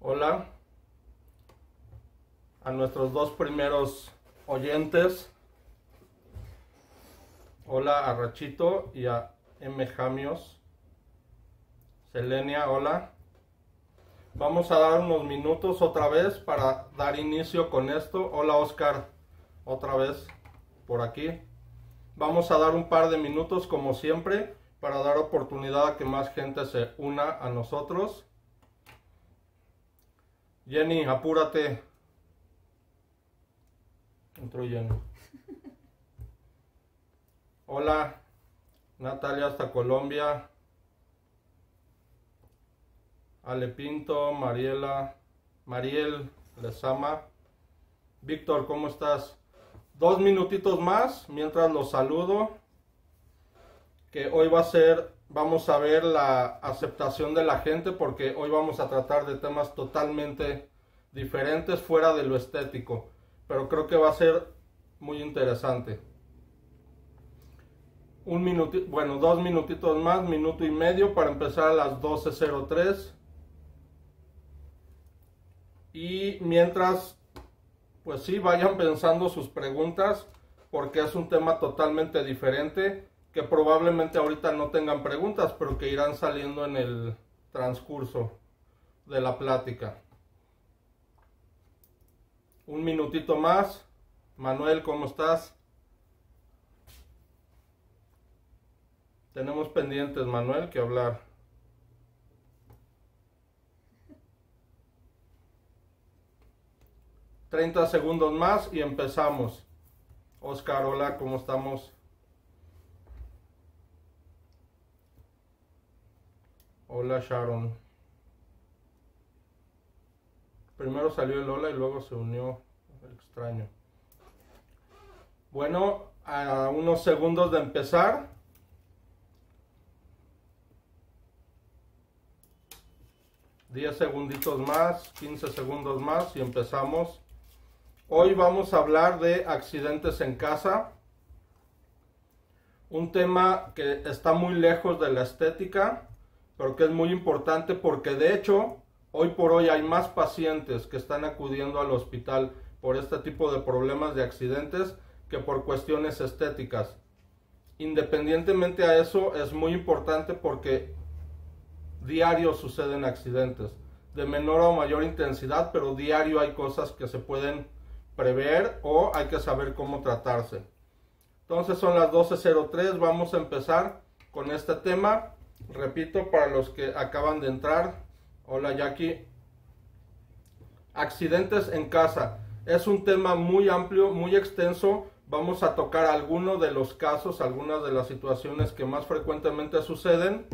Hola a nuestros dos primeros oyentes. Hola a Rachito y a M. Jamios. Selenia, hola. Vamos a dar unos minutos otra vez para dar inicio con esto. Hola Oscar, otra vez por aquí. Vamos a dar un par de minutos como siempre para dar oportunidad a que más gente se una a nosotros. Jenny, apúrate. Entró Jenny. Hola, Natalia hasta Colombia. Ale Pinto, Mariel Lezama. Víctor, ¿cómo estás? 2 minutitos más mientras los saludo. Que hoy vamos a ver la aceptación de la gente, porque hoy vamos a tratar de temas totalmente diferentes fuera de lo estético, pero creo que va a ser muy interesante. 2 minutitos más, minuto y medio para empezar a las 12:03. Y mientras, pues sí, vayan pensando sus preguntas, porque es un tema totalmente diferente, que probablemente ahorita no tengan preguntas, pero que irán saliendo en el transcurso de la plática. Un minutito más. Manuel, ¿cómo estás? Tenemos pendientes, Manuel, que hablar. $30 segundos más y empezamos. Oscar, hola, ¿cómo estamos? Hola Sharon. Primero salió el hola y luego se unió el extraño. Bueno, a unos segundos de empezar. $10 segunditos más, 15 segundos más y empezamos. Hoy vamos a hablar de accidentes en casa. Un tema que está muy lejos de la estética, pero que es muy importante, porque de hecho hoy por hoy hay más pacientes que están acudiendo al hospital por este tipo de problemas de accidentes que por cuestiones estéticas. Independientemente a eso, es muy importante porque diario suceden accidentes de menor o mayor intensidad, pero diario hay cosas que se pueden prever o hay que saber cómo tratarse. Entonces son las 12:03, vamos a empezar con este tema. Repito, para los que acaban de entrar, hola Jackie. Accidentes en casa. Es un tema muy amplio, muy extenso. Vamos a tocar algunos de los casos, algunas de las situaciones que más frecuentemente suceden.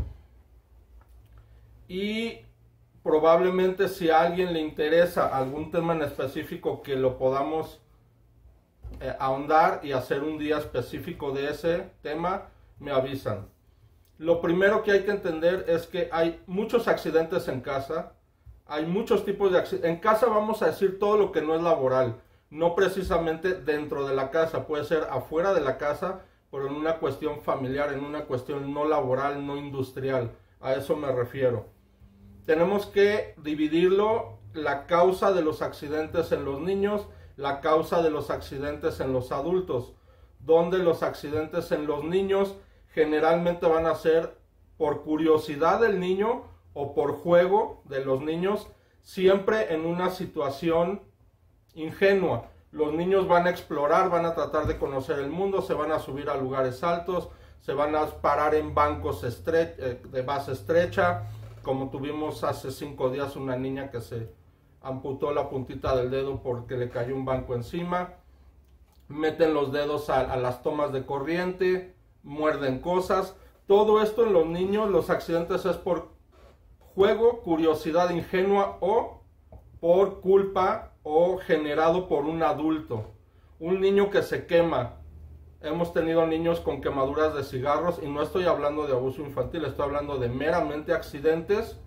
Y probablemente si a alguien le interesa algún tema en específico que lo podamos ahondar y hacer un día específico de ese tema, me avisan. Lo primero que hay que entender es que hay muchos accidentes en casa, hay muchos tipos de accidentes. En casa vamos a decir todo lo que no es laboral, no precisamente dentro de la casa, puede ser afuera de la casa, pero en una cuestión familiar, en una cuestión no laboral, no industrial, a eso me refiero. Tenemos que dividirlo, la causa de los accidentes en los niños, la causa de los accidentes en los adultos, donde los accidentes en los niños generalmente van a ser por curiosidad del niño o por juego de los niños, siempre en una situación ingenua. Los niños van a explorar, van a tratar de conocer el mundo, se van a subir a lugares altos, se van a parar en bancos de base estrecha, como tuvimos hace 5 días una niña que se amputó la puntita del dedo porque le cayó un banco encima. Meten los dedos a las tomas de corriente, muerden cosas. Todo esto en los niños, los accidentes es por juego, curiosidad ingenua o por culpa o generado por un adulto. Un niño que se quema. Hemos tenido niños con quemaduras de cigarros y no estoy hablando de abuso infantil, estoy hablando de meramente accidentes.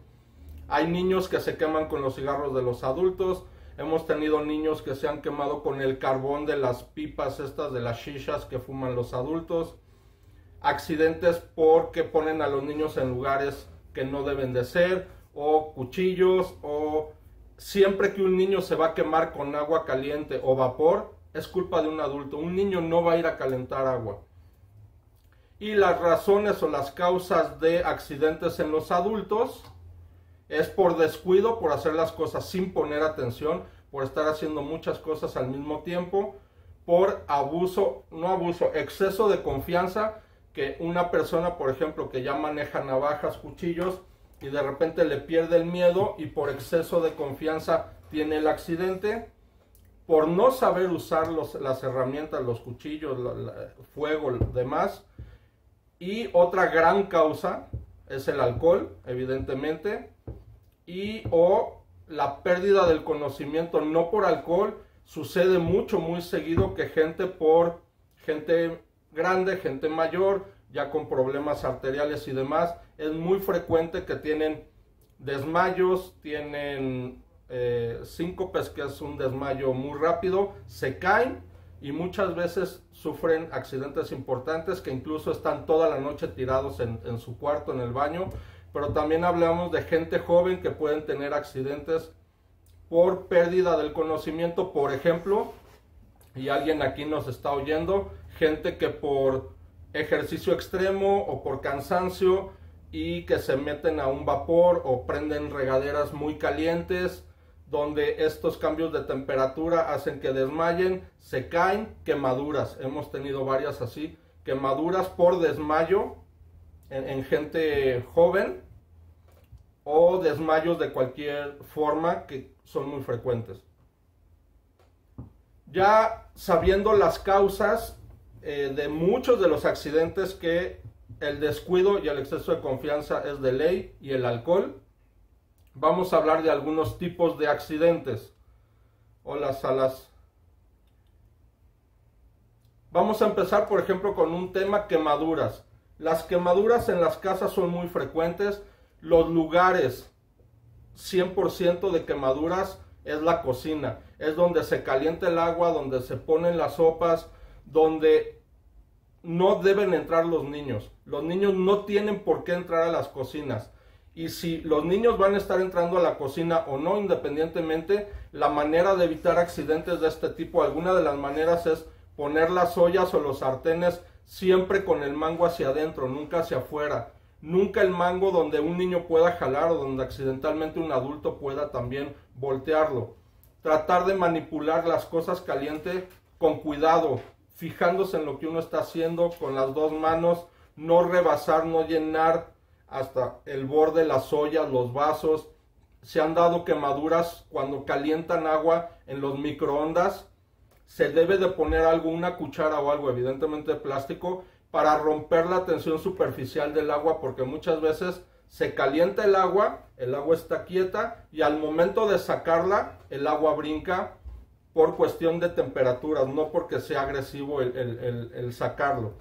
Hay niños que se queman con los cigarros de los adultos. Hemos tenido niños que se han quemado con el carbón de las pipas estas de las shishas que fuman los adultos. Accidentes porque ponen a los niños en lugares que no deben de ser, o cuchillos, o siempre que un niño se va a quemar con agua caliente o vapor, es culpa de un adulto. Un niño no va a ir a calentar agua. Y las razones o las causas de accidentes en los adultos es por descuido, por hacer las cosas sin poner atención, por estar haciendo muchas cosas al mismo tiempo, por exceso de confianza, que una persona, por ejemplo, que ya maneja navajas, cuchillos, y de repente le pierde el miedo y por exceso de confianza tiene el accidente, por no saber usar las herramientas, los cuchillos, fuego, demás. Y otra gran causa es el alcohol, evidentemente, o la pérdida del conocimiento, no por alcohol. Sucede muy seguido que gente grande, gente mayor, ya con problemas arteriales y demás, es muy frecuente que tienen desmayos, tienen síncopes, que es un desmayo muy rápido, se caen y muchas veces sufren accidentes importantes, que incluso están toda la noche tirados en su cuarto, en el baño. Pero también hablamos de gente joven que pueden tener accidentes por pérdida del conocimiento, por ejemplo, y alguien aquí nos está oyendo, gente que por ejercicio extremo o por cansancio y que se meten a un vapor o prenden regaderas muy calientes, donde estos cambios de temperatura hacen que desmayen, se caen, quemaduras. Hemos tenido varias así, quemaduras por desmayo en gente joven, o desmayos de cualquier forma, que son muy frecuentes. Ya sabiendo las causas de muchos de los accidentes, que el descuido y el exceso de confianza es de ley, y el alcohol, vamos a hablar de algunos tipos de accidentes. Hola, Salas. Vamos a empezar, por ejemplo, con un tema: quemaduras. Las quemaduras en las casas son muy frecuentes. Los lugares 100% de quemaduras es la cocina. Es donde se calienta el agua, donde se ponen las sopas, donde no deben entrar los niños. Los niños no tienen por qué entrar a las cocinas. Y si los niños van a estar entrando a la cocina o no, independientemente, la manera de evitar accidentes de este tipo, alguna de las maneras es poner las ollas o los sartenes siempre con el mango hacia adentro, nunca hacia afuera. Nunca el mango donde un niño pueda jalar o donde accidentalmente un adulto pueda también voltearlo. Tratar de manipular las cosas calientes con cuidado, fijándose en lo que uno está haciendo con las dos manos, no rebasar, no llenar hasta el borde las ollas, los vasos. Se han dado quemaduras cuando calientan agua en los microondas. Se debe de poner algo, una cuchara o algo, evidentemente de plástico, para romper la tensión superficial del agua, porque muchas veces se calienta el agua está quieta, y al momento de sacarla, el agua brinca por cuestión de temperaturas, no porque sea agresivo el sacarlo.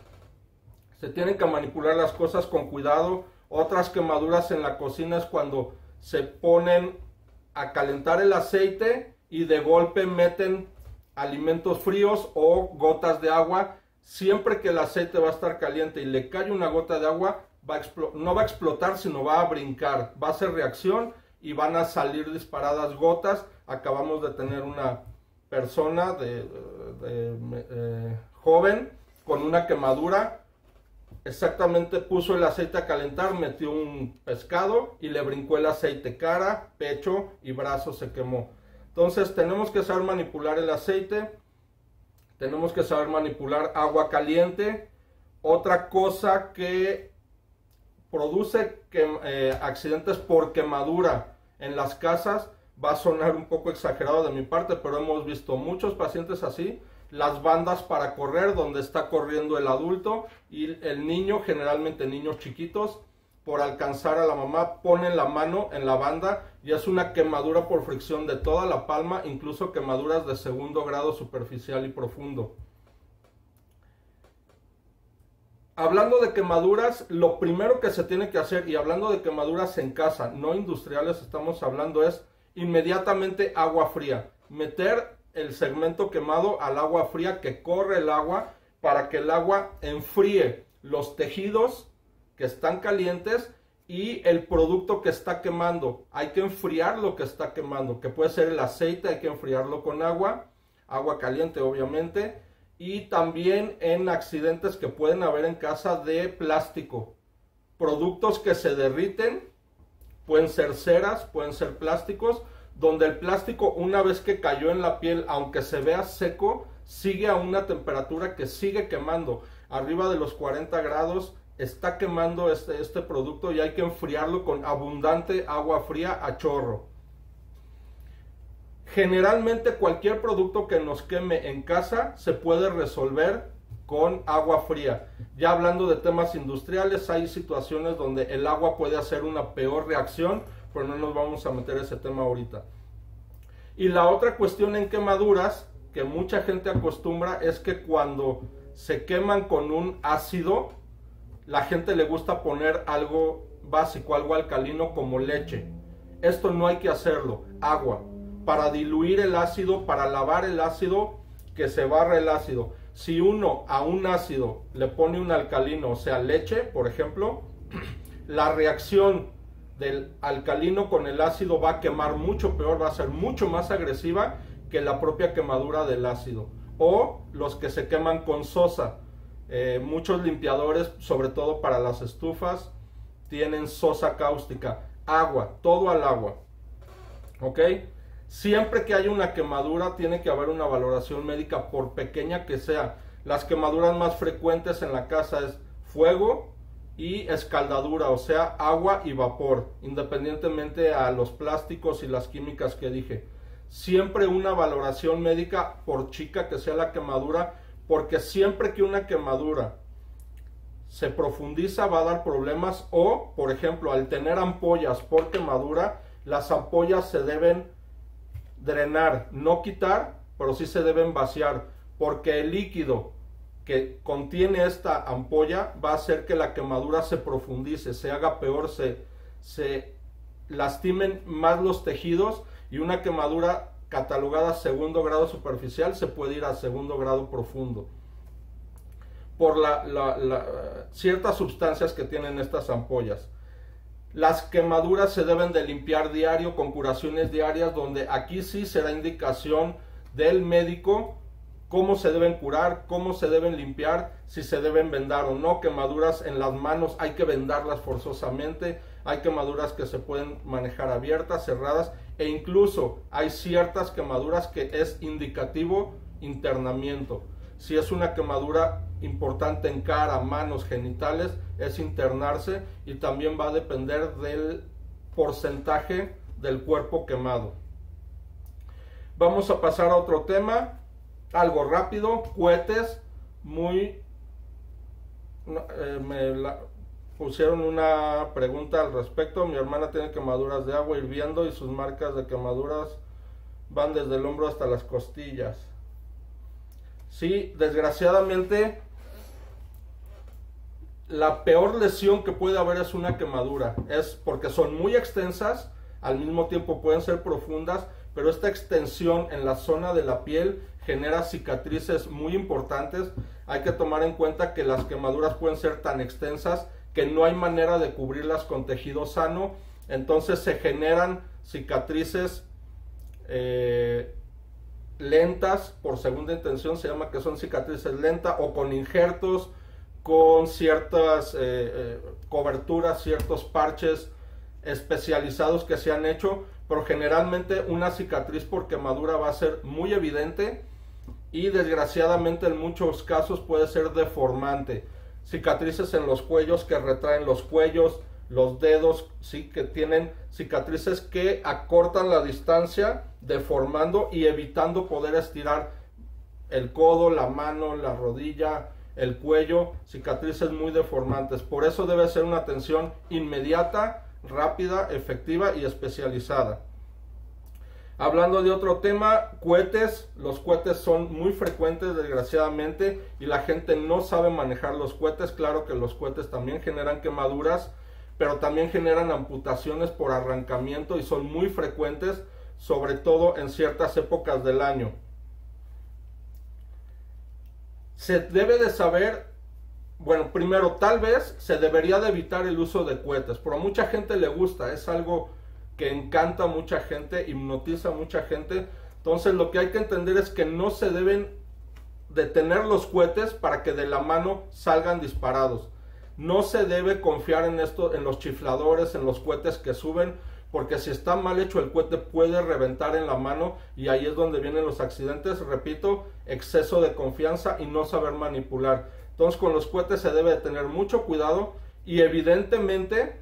Se tienen que manipular las cosas con cuidado. Otras quemaduras en la cocina es cuando se ponen a calentar el aceite y de golpe meten alimentos fríos o gotas de agua. Siempre que el aceite va a estar caliente y le cae una gota de agua, no va a explotar, sino va a brincar, va a hacer reacción y van a salir disparadas gotas. Acabamos de tener una persona joven con una quemadura. Exactamente, puso el aceite a calentar, metió un pescado y le brincó el aceite, cara, pecho y brazo se quemó. Entonces tenemos que saber manipular el aceite. Tenemos que saber manipular agua caliente. Otra cosa que produce accidentes por quemadura en las casas, va a sonar un poco exagerado de mi parte, pero hemos visto muchos pacientes así. Las bandas para correr, donde está corriendo el adulto y el niño, generalmente niños chiquitos, por alcanzar a la mamá, ponen la mano en la banda y es una quemadura por fricción de toda la palma, incluso quemaduras de segundo grado superficial y profundo. Hablando de quemaduras, lo primero que se tiene que hacer, y hablando de quemaduras en casa, no industriales estamos hablando, es inmediatamente agua fría. Meter el segmento quemado al agua fría, que corre el agua, para que el agua enfríe los tejidos que están calientes y el producto que está quemando. Hay que enfriar lo que está quemando, que puede ser el aceite, hay que enfriarlo con agua caliente obviamente, y también en accidentes que pueden haber en casa de plástico. Productos que se derriten, pueden ser ceras, pueden ser plásticos, donde el plástico una vez que cayó en la piel, aunque se vea seco, sigue a una temperatura que sigue quemando. Arriba de los 40 grados está quemando este producto y hay que enfriarlo con abundante agua fría a chorro. Generalmente cualquier producto que nos queme en casa se puede resolver con agua fría. Ya hablando de temas industriales, hay situaciones donde el agua puede hacer una peor reacción, pero no nos vamos a meter ese tema ahorita. Y la otra cuestión en quemaduras que mucha gente acostumbra es que cuando se queman con un ácido, la gente le gusta poner algo básico, algo alcalino como leche. Esto no hay que hacerlo, agua. Para diluir el ácido, para lavar el ácido, que se barre el ácido. Si uno a un ácido le pone un alcalino, o sea leche, por ejemplo, la reacción del alcalino con el ácido va a quemar mucho peor, va a ser mucho más agresiva que la propia quemadura del ácido. O los que se queman con sosa. Muchos limpiadores, sobre todo para las estufas, tienen sosa cáustica. Agua, todo al agua. ¿Ok? Siempre que haya una quemadura tiene que haber una valoración médica, por pequeña que sea. Las quemaduras más frecuentes en la casa es fuego y escaldadura, o sea, agua y vapor, independientemente a los plásticos y las químicas que dije. Siempre una valoración médica, por chica que sea la quemadura, porque siempre que una quemadura se profundiza va a dar problemas. O, por ejemplo, al tener ampollas por quemadura, las ampollas se deben drenar, no quitar, pero sí se deben vaciar, porque el líquido que contiene esta ampolla va a hacer que la quemadura se profundice, se haga peor, se lastimen más los tejidos, y una quemadura catalogada segundo grado superficial se puede ir a segundo grado profundo por ciertas sustancias que tienen estas ampollas. Las quemaduras se deben de limpiar diario con curaciones diarias, donde aquí sí será indicación del médico cómo se deben curar, cómo se deben limpiar, si se deben vendar o no. Quemaduras en las manos hay que vendarlas forzosamente, hay quemaduras que se pueden manejar abiertas, cerradas, e incluso hay ciertas quemaduras que es indicativo internamiento. Si es una quemadura importante en cara, manos, genitales, es internarse, y también va a depender del porcentaje del cuerpo quemado. Vamos a pasar a otro tema, algo rápido. Cohetes, pusieron una pregunta al respecto. Mi hermana tiene quemaduras de agua hirviendo y sus marcas de quemaduras van desde el hombro hasta las costillas. Sí, desgraciadamente la peor lesión que puede haber es una quemadura. Es porque son muy extensas, al mismo tiempo pueden ser profundas, pero esta extensión en la zona de la piel genera cicatrices muy importantes. Hay que tomar en cuenta que las quemaduras pueden ser tan extensas que no hay manera de cubrirlas con tejido sano. Entonces se generan cicatrices lentas por segunda intención, se llama que son cicatrices lentas, o con injertos, con ciertas coberturas, ciertos parches especializados que se han hecho, pero generalmente una cicatriz por quemadura va a ser muy evidente y desgraciadamente en muchos casos puede ser deformante. Cicatrices en los cuellos que retraen los cuellos, los dedos, sí, que tienen cicatrices que acortan la distancia, deformando y evitando poder estirar el codo, la mano, la rodilla, el cuello, cicatrices muy deformantes. Por eso debe ser una atención inmediata, rápida, efectiva y especializada. Hablando de otro tema, cohetes. Los cohetes son muy frecuentes desgraciadamente y la gente no sabe manejar los cohetes. Claro que los cohetes también generan quemaduras, pero también generan amputaciones por arrancamiento y son muy frecuentes, sobre todo en ciertas épocas del año. Se debe de saber bueno, primero, tal vez se debería de evitar el uso de cohetes, pero a mucha gente le gusta, es algo que encanta a mucha gente, hipnotiza a mucha gente. Entonces lo que hay que entender es que no se deben detener los cohetes para que de la mano salgan disparados. No se debe confiar en esto, en los chifladores, en los cohetes que suben, porque si está mal hecho el cohete puede reventar en la mano y ahí es donde vienen los accidentes. Repito, exceso de confianza y no saber manipular. Entonces con los cohetes se debe de tener mucho cuidado y evidentemente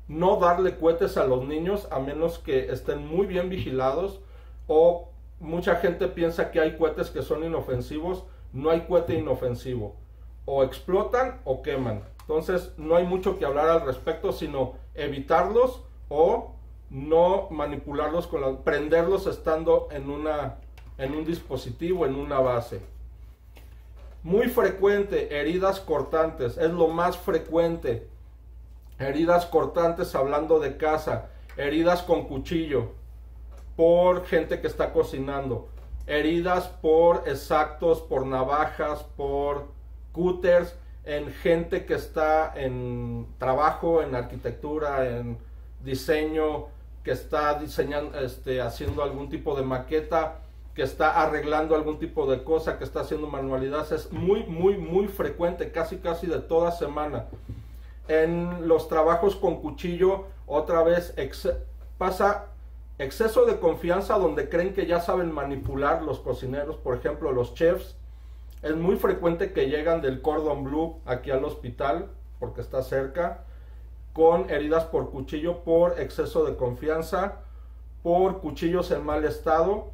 no darle cohetes a los niños a menos que estén muy bien vigilados, o mucha gente piensa que hay cohetes que son inofensivos. No hay cohete inofensivo, o explotan o queman. Entonces no hay mucho que hablar al respecto, sino evitarlos o no manipularlos, prenderlos estando en un dispositivo, en una base. Muy frecuente, heridas cortantes, es lo más frecuente. Heridas cortantes hablando de casa, heridas con cuchillo por gente que está cocinando, heridas por exactos, por navajas, por cúters, en gente que está en trabajo, en arquitectura, en diseño, que está diseñando, haciendo algún tipo de maqueta, que está arreglando algún tipo de cosa, que está haciendo manualidades. Es muy frecuente, casi de toda semana. En los trabajos con cuchillo, otra vez pasa exceso de confianza, donde creen que ya saben manipular los cocineros, por ejemplo los chefs. Es muy frecuente que llegan del Cordon Bleu aquí al hospital, porque está cerca, con heridas por cuchillo, por exceso de confianza, por cuchillos en mal estado,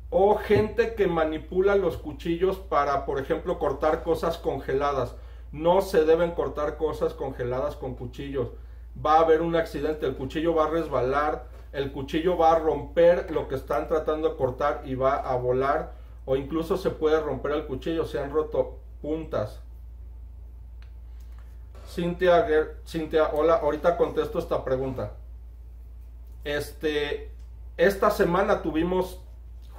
o gente que manipula los cuchillos para, por ejemplo, cortar cosas congeladas. No se deben cortar cosas congeladas con cuchillos. Va a haber un accidente, el cuchillo va a resbalar, el cuchillo va a romper lo que están tratando de cortar y va a volar, o incluso se puede romper el cuchillo. Se han roto puntas. Cintia, hola, ahorita contesto esta pregunta. Esta semana tuvimos,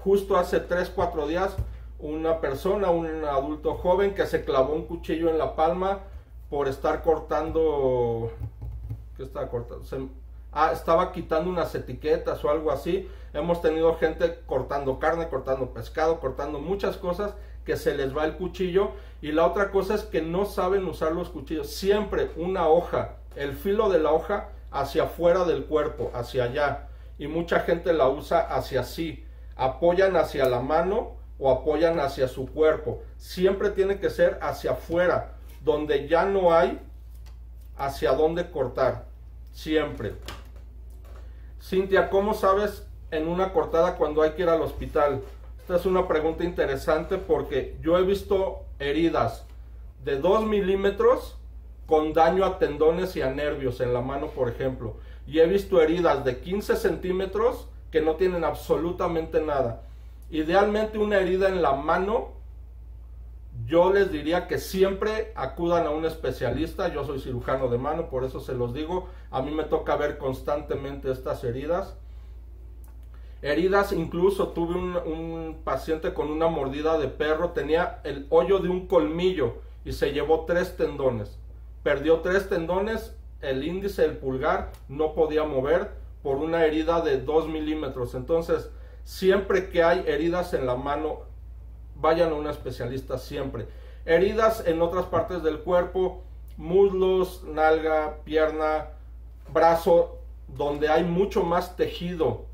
justo hace 3-4 días, una persona, un adulto joven, que se clavó un cuchillo en la palma por estar cortando. ¿Qué estaba cortando? Estaba quitando unas etiquetas o algo así. Hemos tenido gente cortando carne, cortando pescado, cortando muchas cosas, que se les va el cuchillo. Y la otra cosa es que no saben usar los cuchillos. Siempre una hoja, el filo de la hoja hacia afuera del cuerpo, hacia allá. Y mucha gente la usa hacia así. Apoyan hacia la mano o apoyan hacia su cuerpo. Siempre tiene que ser hacia afuera, donde ya no hay hacia dónde cortar. Siempre. Cintia, ¿cómo sabes en una cortada cuando hay que ir al hospital? Esta es una pregunta interesante, porque yo he visto heridas de 2 milímetros con daño a tendones y a nervios en la mano, por ejemplo. Y he visto heridas de 15 centímetros que no tienen absolutamente nada. Idealmente una herida en la mano, yo les diría que siempre acudan a un especialista. Yo soy cirujano de mano, por eso se los digo. A mí me toca ver constantemente estas heridas. Heridas, incluso tuve un paciente con una mordida de perro, tenía el hoyo de un colmillo y se llevó 3 tendones. Perdió 3 tendones, el índice, el pulgar, no podía mover por una herida de 2 milímetros. Entonces, siempre que hay heridas en la mano, vayan a un especialista siempre. Heridas en otras partes del cuerpo, muslos, nalga, pierna, brazo, donde hay mucho más tejido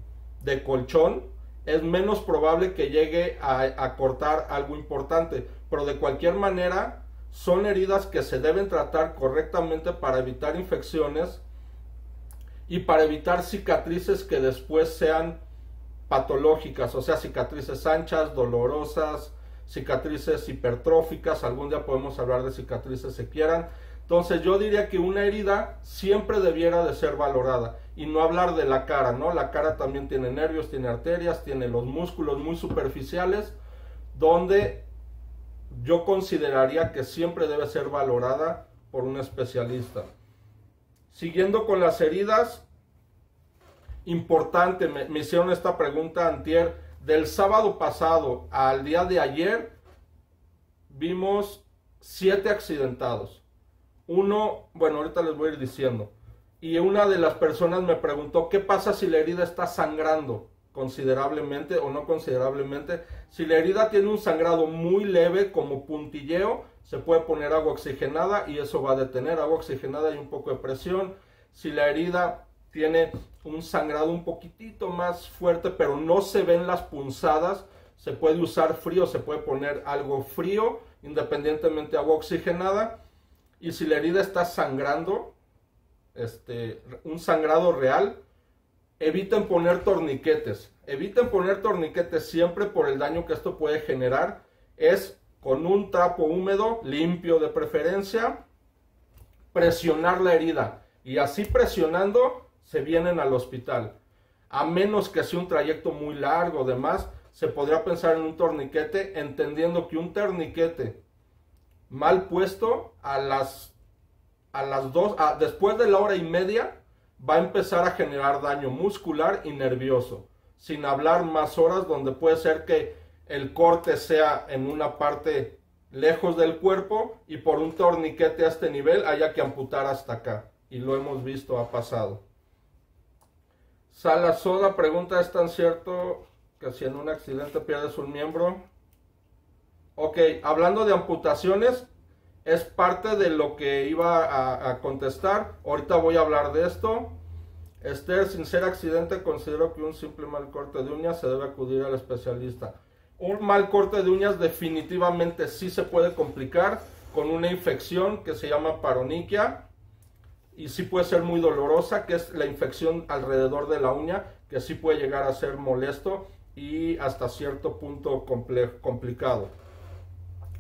de colchón, es menos probable que llegue a cortar algo importante. Pero de cualquier manera, son heridas que se deben tratar correctamente para evitar infecciones y para evitar cicatrices que después sean patológicas, o sea, cicatrices anchas, dolorosas, cicatrices hipertróficas. Algún día podemos hablar de cicatrices si quieran. Entonces yo diría que una herida siempre debiera de ser valorada, y no hablar de la cara, ¿no? La cara también tiene nervios, tiene arterias, tiene los músculos muy superficiales, donde yo consideraría que siempre debe ser valorada por un especialista. Siguiendo con las heridas, importante, me hicieron esta pregunta antier, del sábado pasado al día de ayer, vimos 7 accidentados. Uno, bueno, ahorita les voy a ir diciendo. Y una de las personas me preguntó, ¿qué pasa si la herida está sangrando considerablemente o no considerablemente? Si la herida tiene un sangrado muy leve, como puntilleo, se puede poner agua oxigenada y eso va a detener agua oxigenada y un poco de presión. Si la herida tiene un sangrado un poquitito más fuerte, pero no se ven las punzadas, se puede usar frío, se puede poner algo frío, independientemente de agua oxigenada. Y si la herida está sangrando, un sangrado real, eviten poner torniquetes. Eviten poner torniquetes siempre por el daño que esto puede generar. Es con un trapo húmedo, limpio de preferencia, presionar la herida. Y así presionando se vienen al hospital. A menos que sea un trayecto muy largo o demás, se podría pensar en un torniquete, entendiendo que un torniquete mal puesto después de la hora y media va a empezar a generar daño muscular y nervioso, sin hablar más horas, donde puede ser que el corte sea en una parte lejos del cuerpo y por un torniquete a este nivel haya que amputar hasta acá, y lo hemos visto, ha pasado. Sala Soda pregunta, ¿es tan cierto que si en un accidente pierdes un miembro? Ok, hablando de amputaciones, es parte de lo que iba a contestar. Ahorita voy a hablar de esto. Esther, sin ser accidente, considero que un simple mal corte de uñas se debe acudir al especialista. Un mal corte de uñas definitivamente sí se puede complicar con una infección que se llama paroniquia y sí puede ser muy dolorosa, que es la infección alrededor de la uña, que sí puede llegar a ser molesto y hasta cierto punto complicado.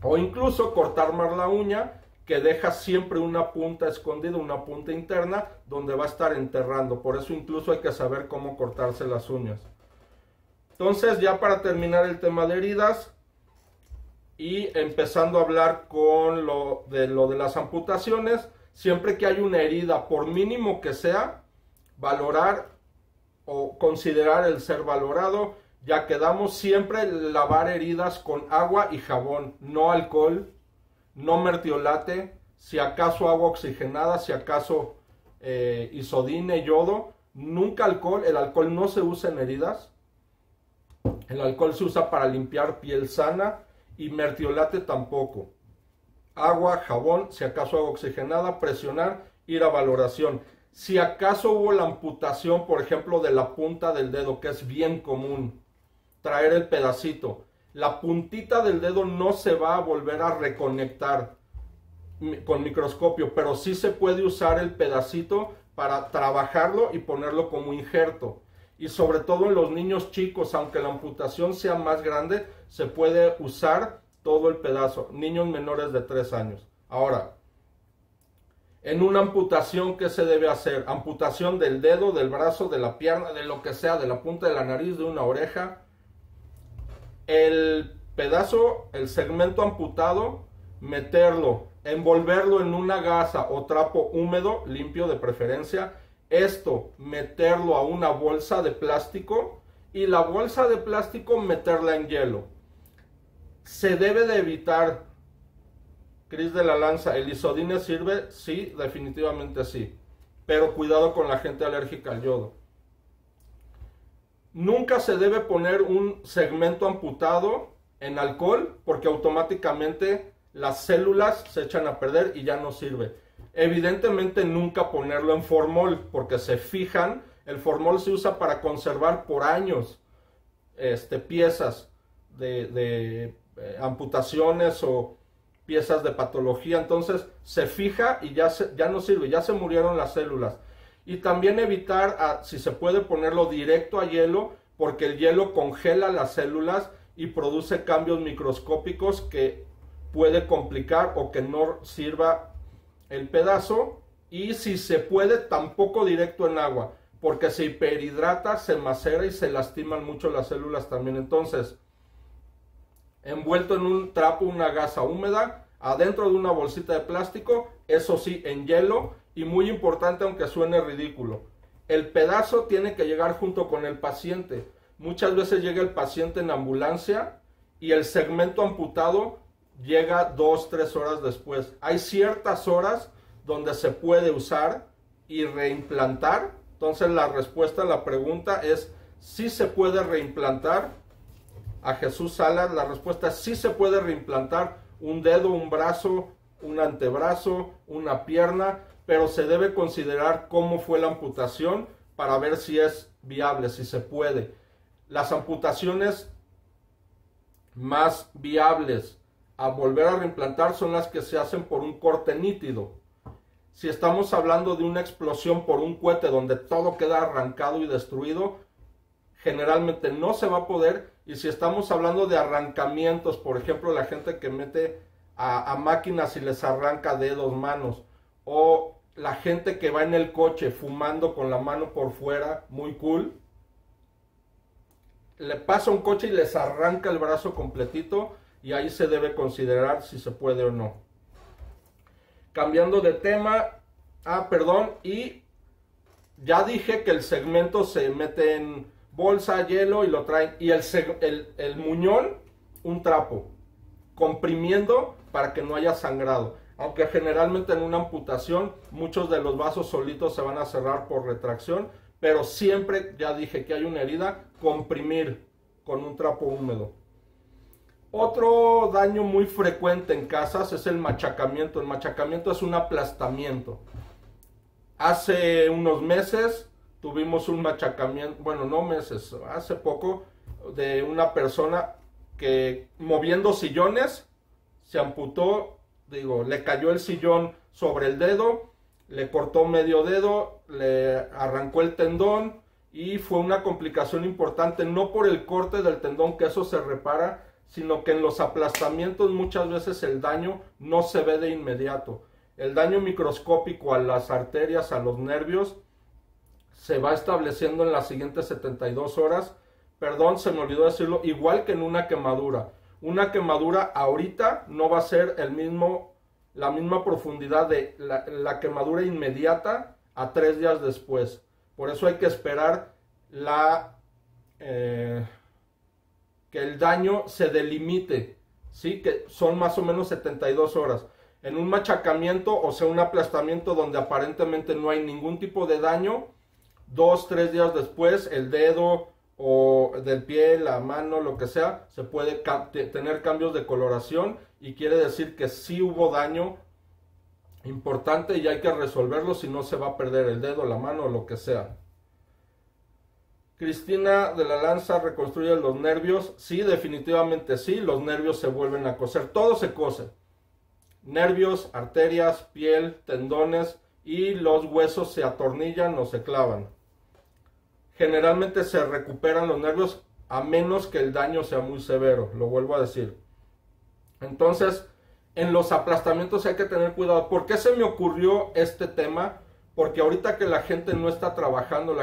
O incluso cortar más la uña, que deja siempre una punta escondida, una punta interna, donde va a estar enterrando. Por eso incluso hay que saber cómo cortarse las uñas. Entonces, ya para terminar el tema de heridas, y empezando a hablar con lo de las amputaciones, siempre que hay una herida, por mínimo que sea, valorar o considerar el ser valorado. Ya quedamos, siempre lavar heridas con agua y jabón, no alcohol, no mertiolate, si acaso agua oxigenada, si acaso isodine, yodo, nunca alcohol. El alcohol no se usa en heridas, el alcohol se usa para limpiar piel sana, y mertiolate tampoco. Agua, jabón, si acaso agua oxigenada, presionar, ir a valoración. Si acaso hubo la amputación, por ejemplo, de la punta del dedo, que es bien común, traer el pedacito. La puntita del dedo no se va a volver a reconectar con microscopio, pero sí se puede usar el pedacito para trabajarlo y ponerlo como injerto. Y sobre todo en los niños chicos, aunque la amputación sea más grande, se puede usar todo el pedazo. Niños menores de 3 años. Ahora, en una amputación, ¿qué se debe hacer? Amputación del dedo, del brazo, de la pierna, de lo que sea, de la punta de la nariz, de una oreja. El pedazo, el segmento amputado, meterlo, envolverlo en una gasa o trapo húmedo, limpio de preferencia. Esto, meterlo a una bolsa de plástico y la bolsa de plástico meterla en hielo. Se debe de evitar, Cris de la Lanza, ¿el isodine sirve? Sí, definitivamente sí. Pero cuidado con la gente alérgica al yodo. Nunca se debe poner un segmento amputado en alcohol porque automáticamente las células se echan a perder y ya no sirve. Evidentemente nunca ponerlo en formol porque se fijan. El formol se usa para conservar por años piezas de amputaciones o piezas de patología. Entonces se fija y ya no sirve, ya se murieron las células. Y también evitar, si se puede, ponerlo directo a hielo, porque el hielo congela las células y produce cambios microscópicos que puede complicar o que no sirva el pedazo. Y si se puede, tampoco directo en agua, porque se hiperhidrata, se macera y se lastiman mucho las células también. Entonces, envuelto en un trapo, una gasa húmeda, adentro de una bolsita de plástico, eso sí, en hielo. Y muy importante, aunque suene ridículo, el pedazo tiene que llegar junto con el paciente. Muchas veces llega el paciente en ambulancia y el segmento amputado llega 2-3 horas después. Hay ciertas horas donde se puede usar y reimplantar. Entonces la respuesta a la pregunta es sí se puede reimplantar. A Jesús Salas la respuesta es sí se puede reimplantar un dedo, un brazo, un antebrazo, una pierna, pero se debe considerar cómo fue la amputación para ver si es viable, si se puede. Las amputaciones más viables a volver a reimplantar son las que se hacen por un corte nítido. Si estamos hablando de una explosión por un cohete donde todo queda arrancado y destruido, generalmente no se va a poder. Y si estamos hablando de arrancamientos, por ejemplo, la gente que mete a máquinas y les arranca dedos, manos, o la gente que va en el coche fumando con la mano por fuera, muy cool, le pasa un coche y les arranca el brazo completito, y ahí se debe considerar si se puede o no. Cambiando de tema, y ya dije que el segmento se mete en bolsa, hielo y lo traen, y el muñón, un trapo, comprimiendo para que no haya sangrado. Aunque generalmente en una amputación muchos de los vasos solitos se van a cerrar por retracción, pero siempre, ya dije que hay una herida, comprimir con un trapo húmedo. Otro daño muy frecuente en casas es el machacamiento. El machacamiento es un aplastamiento. Hace unos meses tuvimos un machacamiento, bueno, no meses, hace poco, de una persona que moviendo sillones se amputó, le cayó el sillón sobre el dedo, le cortó medio dedo, le arrancó el tendón y fue una complicación importante, no por el corte del tendón, que eso se repara, sino que en los aplastamientos muchas veces el daño no se ve de inmediato. El daño microscópico a las arterias, a los nervios, se va estableciendo en las siguientes 72 horas. Perdón, se me olvidó decirlo, igual que en una quemadura. Una quemadura ahorita no va a ser la misma profundidad de la quemadura inmediata a 3 días después. Por eso hay que esperar que el daño se delimite, ¿sí? Que son más o menos 72 horas. En un machacamiento, o sea, un aplastamiento donde aparentemente no hay ningún tipo de daño, 2-3 días después, el dedo o del pie, la mano, lo que sea, se puede tener cambios de coloración y quiere decir que sí hubo daño importante y hay que resolverlo, si no se va a perder el dedo, la mano o lo que sea. Cristina de la Lanza reconstruye los nervios. Sí, definitivamente sí, los nervios se vuelven a coser, todo se cose. Nervios, arterias, piel, tendones, y los huesos se atornillan o se clavan. Generalmente se recuperan los nervios a menos que el daño sea muy severo, lo vuelvo a decir. Entonces, en los aplastamientos hay que tener cuidado. ¿Por qué se me ocurrió este tema? Porque ahorita que la gente no está trabajando,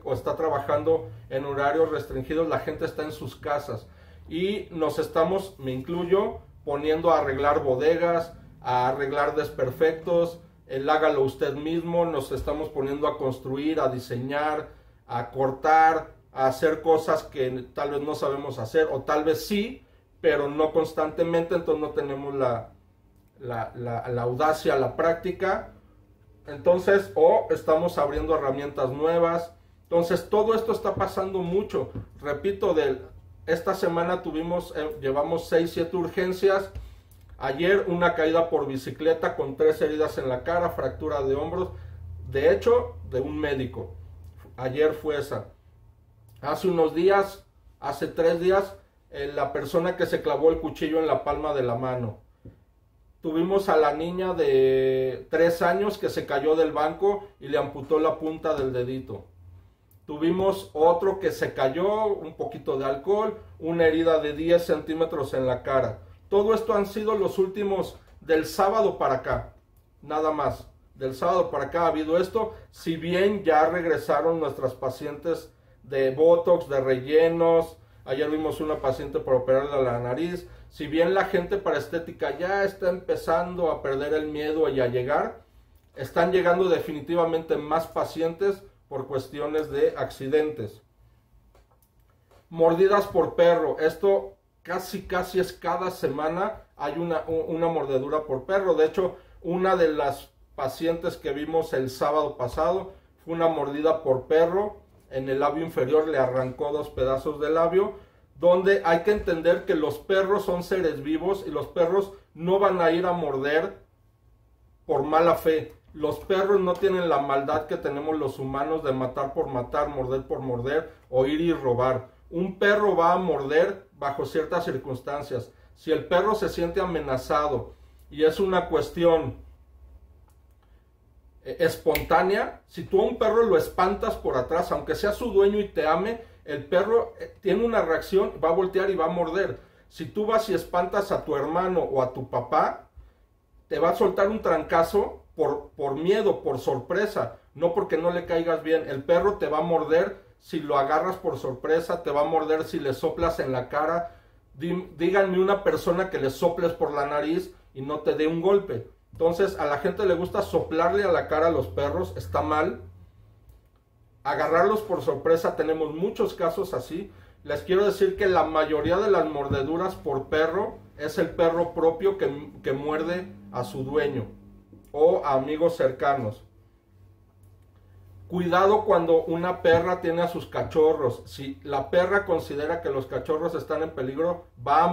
o está trabajando en horarios restringidos, la gente está en sus casas y nos estamos, me incluyo, poniendo a arreglar bodegas, a arreglar desperfectos, el hágalo usted mismo, nos estamos poniendo a construir, a diseñar, a cortar, a hacer cosas que tal vez no sabemos hacer, o tal vez sí, pero no constantemente, entonces no tenemos la audacia, la práctica. Entonces, o estamos abriendo herramientas nuevas. Entonces, todo esto está pasando mucho. Repito, esta semana llevamos 6-7 urgencias. Ayer una caída por bicicleta con 3 heridas en la cara, fractura de hombros. De hecho, de un médico. Ayer fue esa. Hace unos días, hace 3 días, la persona que se clavó el cuchillo en la palma de la mano. Tuvimos a la niña de 3 años que se cayó del banco y le amputó la punta del dedito. Tuvimos otro que se cayó, un poquito de alcohol, una herida de 10 centímetros en la cara. Todo esto han sido los últimos del sábado para acá, nada más. Del sábado para acá ha habido esto, si bien ya regresaron nuestras pacientes de Botox, de rellenos. Ayer vimos una paciente por operarle la nariz. Si bien la gente para estética ya está empezando a perder el miedo y a llegar, están llegando definitivamente más pacientes por cuestiones de accidentes. Mordidas por perro. Esto casi es cada semana hay una mordedura por perro. De hecho, una de las pacientes que vimos el sábado pasado fue una mordida por perro. En el labio inferior le arrancó 2 pedazos de labio, donde hay que entender que los perros son seres vivos y los perros no van a ir a morder por mala fe. Los perros no tienen la maldad que tenemos los humanos de matar por matar, morder por morder o ir y robar. Un perro va a morder bajo ciertas circunstancias. Si el perro se siente amenazado y es una cuestión espontánea, si tú a un perro lo espantas por atrás, aunque sea su dueño y te ame, el perro tiene una reacción, va a voltear y va a morder. Si tú vas y espantas a tu hermano o a tu papá, te va a soltar un trancazo por miedo, por sorpresa, no porque no le caigas bien. El perro te va a morder si lo agarras por sorpresa, te va a morder si le soplas en la cara. Díganme una persona que le soples por la nariz y no te dé un golpe. Entonces, a la gente le gusta soplarle a la cara a los perros, está mal. Agarrarlos por sorpresa, tenemos muchos casos así. Les quiero decir que la mayoría de las mordeduras por perro es el perro propio que muerde a su dueño o a amigos cercanos. Cuidado cuando una perra tiene a sus cachorros. Si la perra considera que los cachorros están en peligro, va a